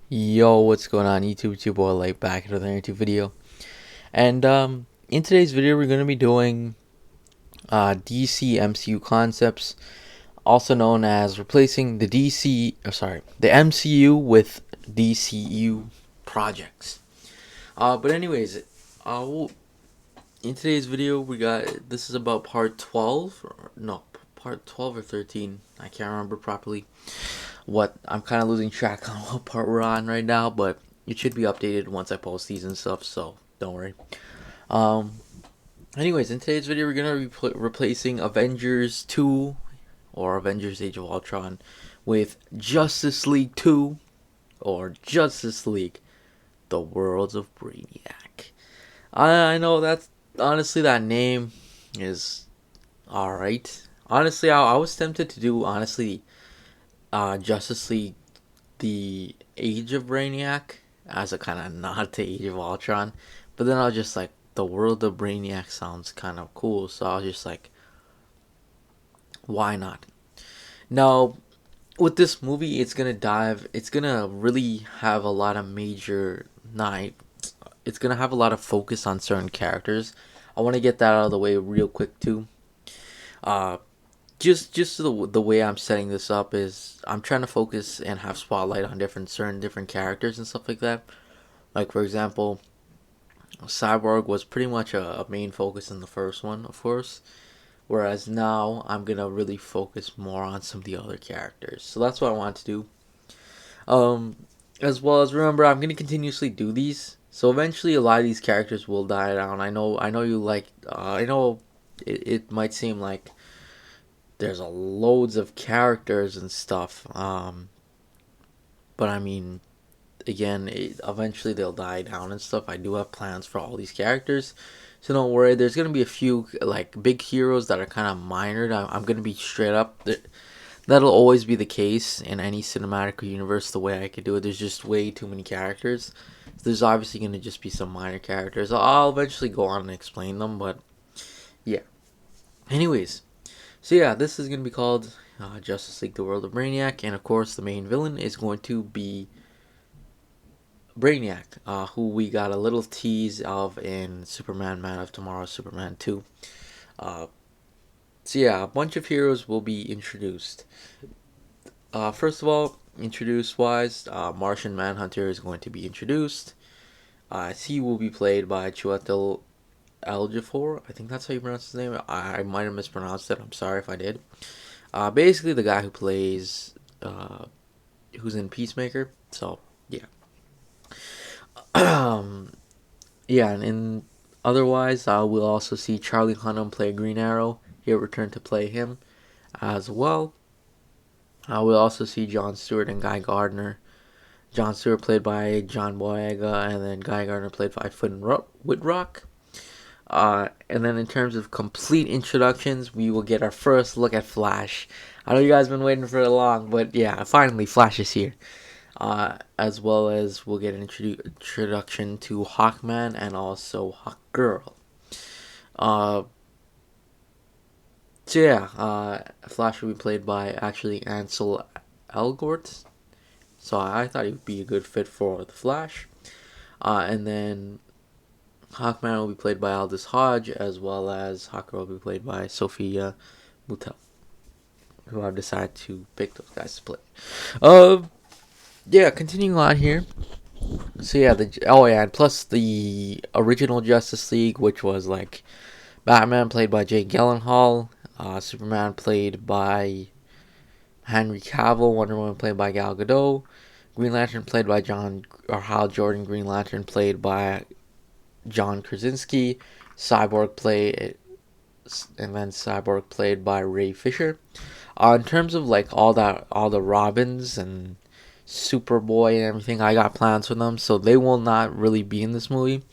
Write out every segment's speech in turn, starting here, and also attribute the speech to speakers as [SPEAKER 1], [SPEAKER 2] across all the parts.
[SPEAKER 1] Yo, what's going on YouTube? It's your boy Light back with another YouTube video. And in today's video we're gonna be doing DC MCU concepts, also known as replacing the MCU with DCEU projects. But anyways, in today's video this is about part 12 or no, part 12 or 13. I can't remember properly. I'm kind of losing track on what part we're on right now, but it should be updated once I post these and stuff, so don't worry. Um, Anyways, in today's video, we're gonna be replacing Avengers 2 or Avengers Age of Ultron with Justice League 2 or Justice League: The Worlds of Brainiac. I know that's honestly that name is alright. Honestly, I was tempted to do Justice League the Age of Brainiac as a kind of nod to Age of Ultron, but then I was just like, the world of Brainiac sounds kind of cool, so I was just like, why not? Now, with this movie, it's gonna really have a lot of it's gonna have a lot of focus on certain characters. I want to get that out of the way real quick too. Uh, just the way I'm setting this up is I'm trying to focus and have spotlight on different characters and stuff like that. Like for example, Cyborg was pretty much a main focus in the first one, of course. Whereas now I'm gonna really focus more on some of the other characters. So that's what I want to do. Um, as well as remember, I'm gonna continuously do these. So eventually, a lot of these characters will die down. I know you like. I know it might seem like there's a loads of characters and stuff. But I mean, again, eventually they'll die down and stuff. I do have plans for all these characters, so don't worry. There's gonna be a few like big heroes that are kind of minor. I'm gonna be straight up. That'll always be the case in any cinematic universe. The way I could do it, there's just way too many characters. So there's obviously gonna just be some minor characters. I'll eventually go on and explain them, but yeah. Anyways, so yeah, this is gonna be called Justice League: The World of Brainiac, and of course the main villain is going to be Brainiac, who we got a little tease of in Superman Man of Tomorrow, Superman 2. Uh, so yeah, a bunch of heroes will be introduced. First of all, introduced wise, Martian Manhunter is going to be introduced. He will be played by Chiwetel Ejiofor. I think that's how you pronounce his name. I might have mispronounced it. I'm sorry if I did. Basically, the guy who plays, who's in Peacemaker. So yeah. Yeah, and otherwise, we'll also see Charlie Hunnam play Green Arrow. He'll return to play him as well. We'll also see Jon Stewart and Guy Gardner. Jon Stewart played by John Boyega, and then Guy Gardner played by Finn Whitrock. And then in terms of complete introductions, we will get our first look at Flash. I know you guys have been waiting for it long, but yeah, finally Flash is here. As well as we'll get an introduction to Hawkman and also Hawkgirl. Uh, so yeah, Flash will be played by actually Ansel Elgort. So I thought he would be a good fit for the Flash. And then Hawkman will be played by Aldous Hodge, as well as Hawkgirl will be played by Sophia Mutel, who I've decided to pick those guys to play. Yeah, continuing on here. So yeah, and plus the original Justice League, which was like Batman played by Jake Gyllenhaal, Superman played by Henry Cavill, Wonder Woman played by Gal Gadot, Green Lantern played by Hal Jordan, Green Lantern played by John Krasinski, Cyborg played by Ray Fisher. In terms of like all the Robins and Superboy and everything, I got plans for them, so they will not really be in this movie,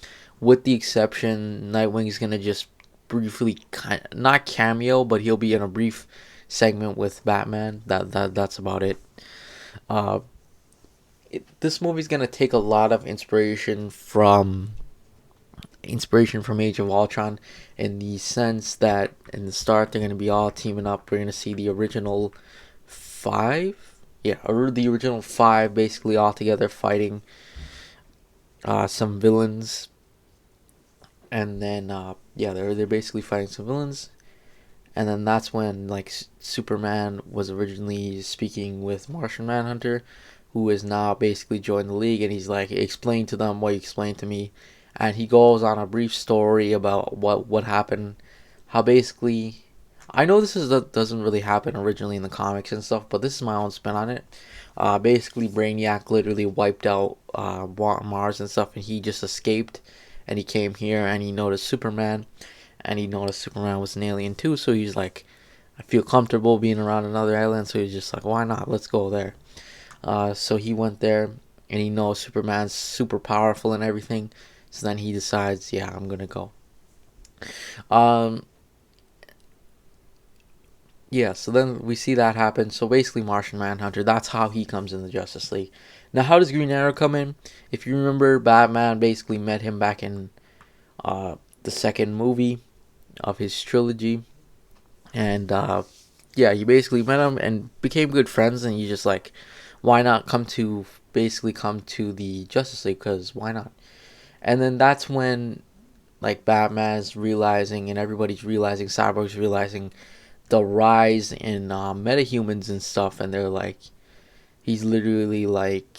[SPEAKER 1] with the exception Nightwing's gonna just briefly not cameo, but he'll be in a brief segment with Batman. That's about it. Uh, this movie's gonna take a lot of inspiration from Age of Ultron, in the sense that in the start they're gonna be all teaming up. We're gonna see the original five. yeah, the original five basically all together fighting some villains, and then yeah, they're basically fighting some villains, and then that's when like Superman was originally speaking with Martian Manhunter, who is now basically joined the League, and he's like, explain to them what you explained to me, and he goes on a brief story about what happened, how basically. I know this doesn't really happen originally in the comics and stuff, but this is my own spin on it. Basically, Brainiac literally wiped out Mars and stuff, and he just escaped, and he came here, and he noticed Superman, and he noticed Superman was an alien too. So he's like, I feel comfortable being around another alien. So he's just like, why not? Let's go there. So he went there, and he knows Superman's super powerful and everything. So then he decides, yeah, I'm gonna go. Um, yeah, so then we see that happen. So basically, Martian Manhunter, that's how he comes in the Justice League. Now, how does Green Arrow come in? If you remember, Batman basically met him back in the second movie of his trilogy. And yeah, he basically met him and became good friends. And he's just like, why not come to the Justice League? Because why not? And then that's when like Batman's realizing and everybody's realizing, Cyborg's realizing the rise in metahumans and stuff, and they're like, he's literally like,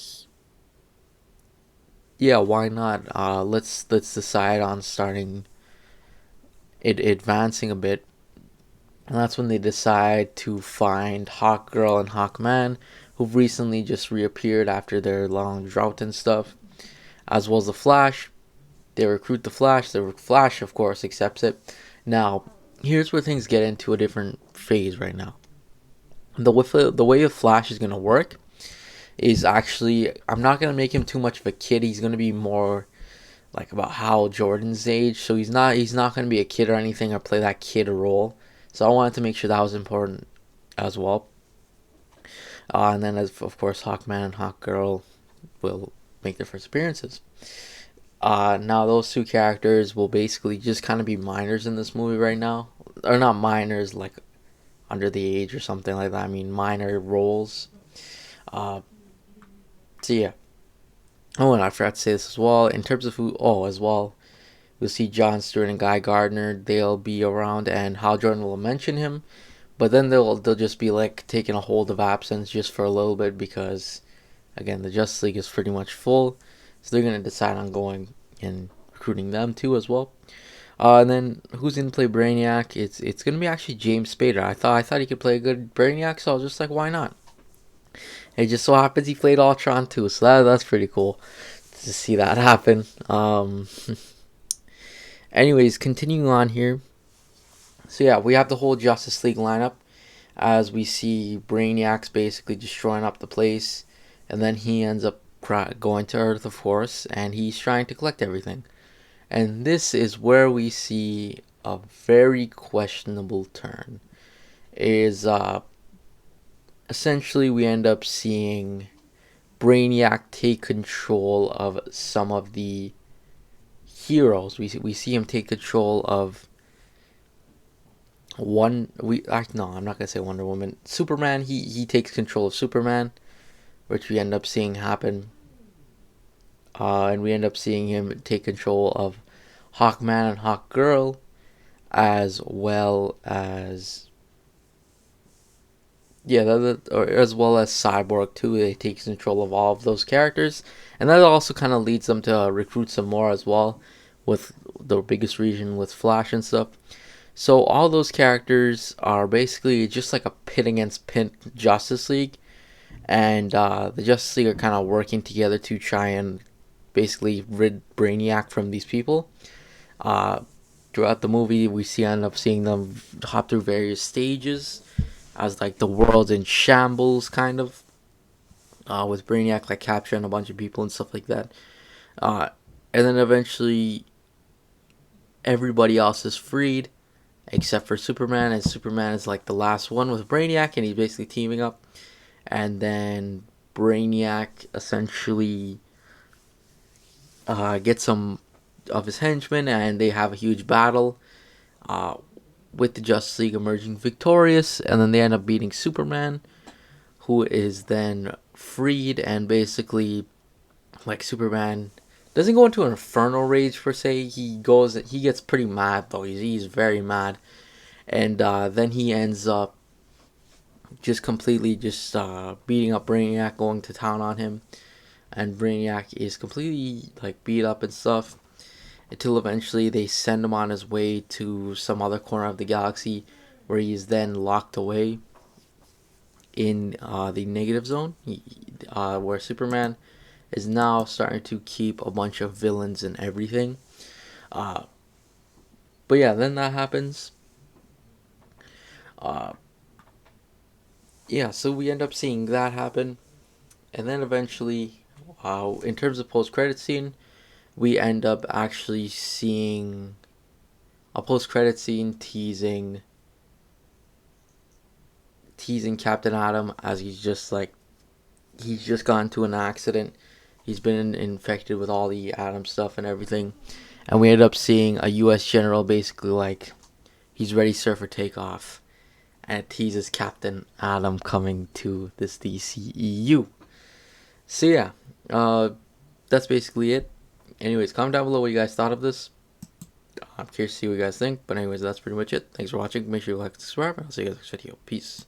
[SPEAKER 1] yeah, why not? Let's decide on starting it advancing a bit, and that's when they decide to find Hawkgirl and Hawkman, who've recently just reappeared after their long drought and stuff, as well as the Flash. They recruit the Flash. The Flash, of course, accepts it. Now, here's where things get into a different phase right now. The way a Flash is gonna work is actually, I'm not gonna make him too much of a kid. He's gonna be more like about Hal Jordan's age. So he's not gonna be a kid or anything or play that kid role. So I wanted to make sure that was important as well. And then of course Hawkman and Hawkgirl will make their first appearances. Now those two characters will basically just kind of be minors in this movie right now, or not minors like under the age or something like that. I mean minor roles. Uh, so yeah. Oh, and I forgot to say this as well. In terms of who, oh, as well, we'll see Jon Stewart and Guy Gardner. They'll be around, and Hal Jordan will mention him, but then they'll just be like taking a hold of absence just for a little bit because, again, the Justice League is pretty much full, so they're gonna decide on going and recruiting them too as well. And then who's gonna play Brainiac? It's gonna be actually James Spader. I thought he could play a good Brainiac, so I was just like, why not? It just so happens he played Ultron too, so that's pretty cool to see that happen. Anyways, continuing on here. So yeah, we have the whole Justice League lineup as we see Brainiac's basically destroying up the place, and then he ends up going to Earth, of course, and he's trying to collect everything. And this is where we see a very questionable turn. Is essentially we end up seeing Brainiac take control of some of the heroes. We see him take control of no, I'm not gonna say Wonder Woman. Superman. He takes control of Superman, which we end up seeing happen. And we end up seeing him take control of Hawkman and Hawkgirl, as well as as well as Cyborg too. They take control of all of those characters, and that also kind of leads them to recruit some more as well, with the biggest region with Flash and stuff. So all those characters are basically just like a pit against pit Justice League, and the Justice League are kind of working together to try and basically rid Brainiac from these people. Throughout the movie, end up seeing them hop through various stages as like the world's in shambles, kind of, with Brainiac like capturing a bunch of people and stuff like that. And then eventually, everybody else is freed except for Superman, and Superman is like the last one with Brainiac, and he's basically teaming up. And then Brainiac essentially gets some of his henchmen, and they have a huge battle, with the Justice League emerging victorious, and then they end up beating Superman, who is then freed, and basically, like, Superman doesn't go into an infernal rage per se. He gets pretty mad though. He's very mad, and then he ends up just completely just beating up Brainiac, going to town on him, and Brainiac is completely like beat up and stuff, until eventually they send him on his way to some other corner of the galaxy, where he is then locked away in the negative zone, where Superman is now starting to keep a bunch of villains and everything. Uh, but yeah, then that happens. Uh, yeah, so we end up seeing that happen, and then eventually, in terms of post-credit scene, we end up actually seeing a post-credit scene teasing Captain Atom, as he's just gone into an accident. He's been infected with all the Atom stuff and everything, and we end up seeing a U.S. general basically like he's ready, sir, for takeoff, and it teases Captain Atom coming to this DCEU. So yeah, that's basically it. Anyways, comment down below what you guys thought of this. I'm curious to see what you guys think. But anyways, that's pretty much it. Thanks for watching. Make sure you like and subscribe, and I'll see you guys next video. Peace.